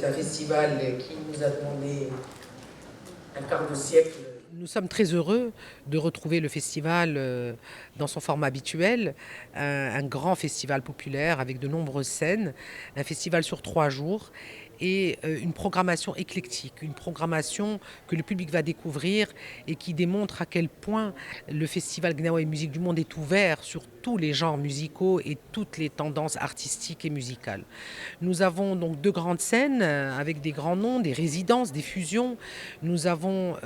un festival qui nous a demandé un quart de siècle. Nous sommes très heureux de retrouver le festival dans son format habituel, un grand festival populaire avec de nombreuses scènes, un festival sur 3 jours et une programmation éclectique, une programmation que le public va découvrir et qui démontre à quel point le festival Gnawa et Musique du Monde est ouvert sur tous les genres musicaux et toutes les tendances artistiques et musicales. Nous avons donc 2 grandes scènes avec des grands noms, des résidences, des fusions. Nous avons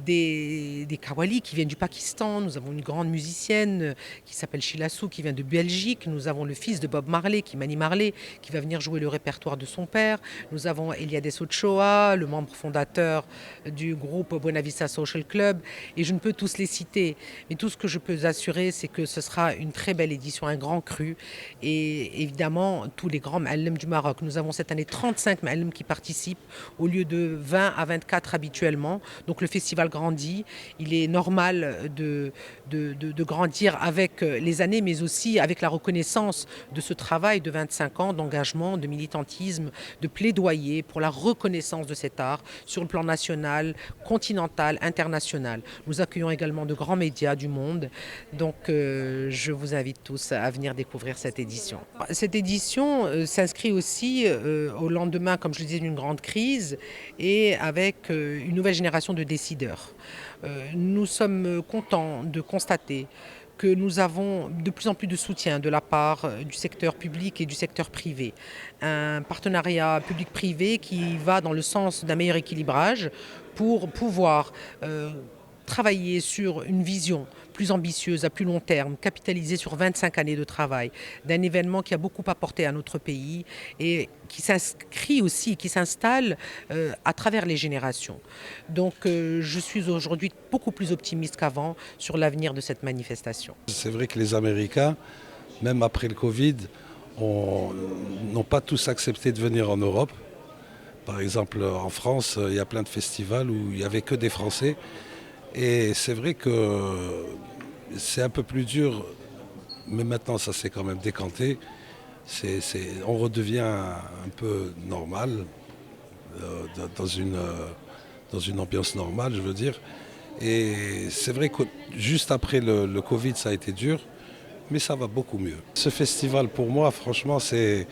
des Qawwali qui viennent du Pakistan, nous avons une grande musicienne qui s'appelle Shilassou qui vient de Belgique, nous avons le fils de Bob Marley, Mani Marley, qui va venir jouer le répertoire de son père. Nous avons Eliades Ochoa, le membre fondateur du groupe Buena Vista Social Club, et je ne peux tous les citer, mais tout ce que je peux vous assurer, c'est que ce sera une très belle édition, un grand cru, et évidemment tous les grands ma'allem du Maroc. Nous avons cette année 35 ma'allem qui participent au lieu de 20 à 24 habituellement, donc le festival grandit. Il est normal de grandir avec les années, mais aussi avec la reconnaissance de ce travail de 25 ans d'engagement, de militantisme, de plaidoyer pour la reconnaissance de cet art sur le plan national, continental, international. Nous accueillons également de grands médias du monde, donc je vous invite tous à venir découvrir cette édition. Cette édition s'inscrit aussi au lendemain, comme je le disais, d'une grande crise et avec une nouvelle génération de décideurs. Nous sommes contents de constater que nous avons de plus en plus de soutien de la part du secteur public et du secteur privé. Un partenariat public-privé qui va dans le sens d'un meilleur équilibrage pour pouvoir travailler sur une vision plus ambitieuse, à plus long terme, capitaliser sur 25 années de travail, d'un événement qui a beaucoup apporté à notre pays et qui s'inscrit aussi, qui s'installe à travers les générations. Donc je suis aujourd'hui beaucoup plus optimiste qu'avant sur l'avenir de cette manifestation. C'est vrai que les Américains, même après le Covid, n'ont pas tous accepté de venir en Europe. Par exemple, en France, il y a plein de festivals où il n'y avait que des Français. Et c'est vrai que c'est un peu plus dur, mais maintenant ça s'est quand même décanté. On redevient un peu normal, dans une ambiance normale, je veux dire. Et c'est vrai que juste après le Covid, ça a été dur, mais ça va beaucoup mieux. Ce festival, pour moi, franchement, c'est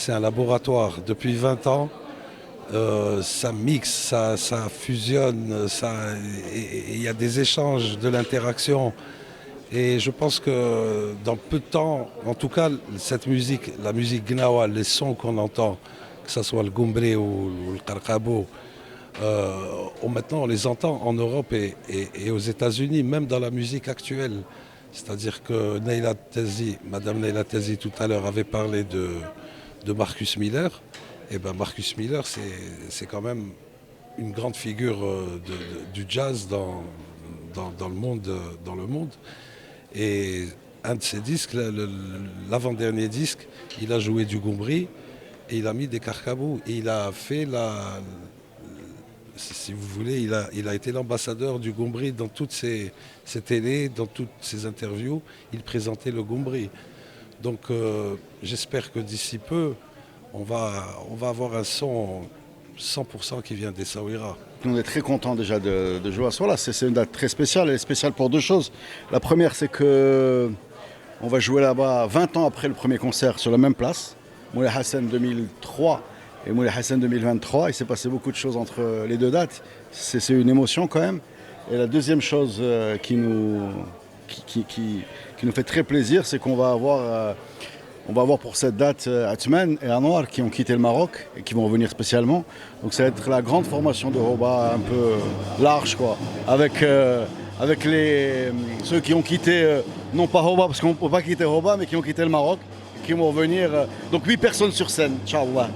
un laboratoire. Depuis 20 ans, ça mixe, ça fusionne, il y a des échanges, de l'interaction. Et je pense que dans peu de temps, en tout cas, cette musique, la musique gnawa, les sons qu'on entend, que ce soit le gumbre ou le karkabo, maintenant on les entend en Europe et aux États-Unis, même dans la musique actuelle. C'est-à-dire que Madame Neila Tazi tout à l'heure avait parlé de Marcus Miller. Et ben Marcus Miller, c'est quand même une grande figure du jazz dans le monde. Et un de ses disques, l'avant-dernier disque, il a joué du goumbri et il a mis des karkabous. Et il a fait si vous voulez, il a été l'ambassadeur du goumbri dans toutes ses télés, dans toutes ses interviews. Il présentait le goumbri. Donc j'espère que d'ici peu, on va avoir un son 100% qui vient d'Essaouira. On est très content déjà de jouer à ce soir-là. C'est une date très spéciale. Elle est spéciale pour 2 choses. La première, c'est que on va jouer là-bas 20 ans après le premier concert sur la même place. Moulay Hassan 2003 et Moulay Hassan 2023. Il s'est passé beaucoup de choses entre les 2 dates. C'est une émotion quand même. Et la deuxième chose qui nous fait très plaisir, c'est qu'on va avoir... On va avoir pour cette date Atman et Anwar qui ont quitté le Maroc et qui vont revenir spécialement. Donc ça va être la grande formation de Hoba un peu large, quoi. Avec ceux qui ont quitté, non pas Hoba parce qu'on ne peut pas quitter Hoba, mais qui ont quitté le Maroc et qui vont revenir. Donc 8 personnes sur scène, Inch'Allah.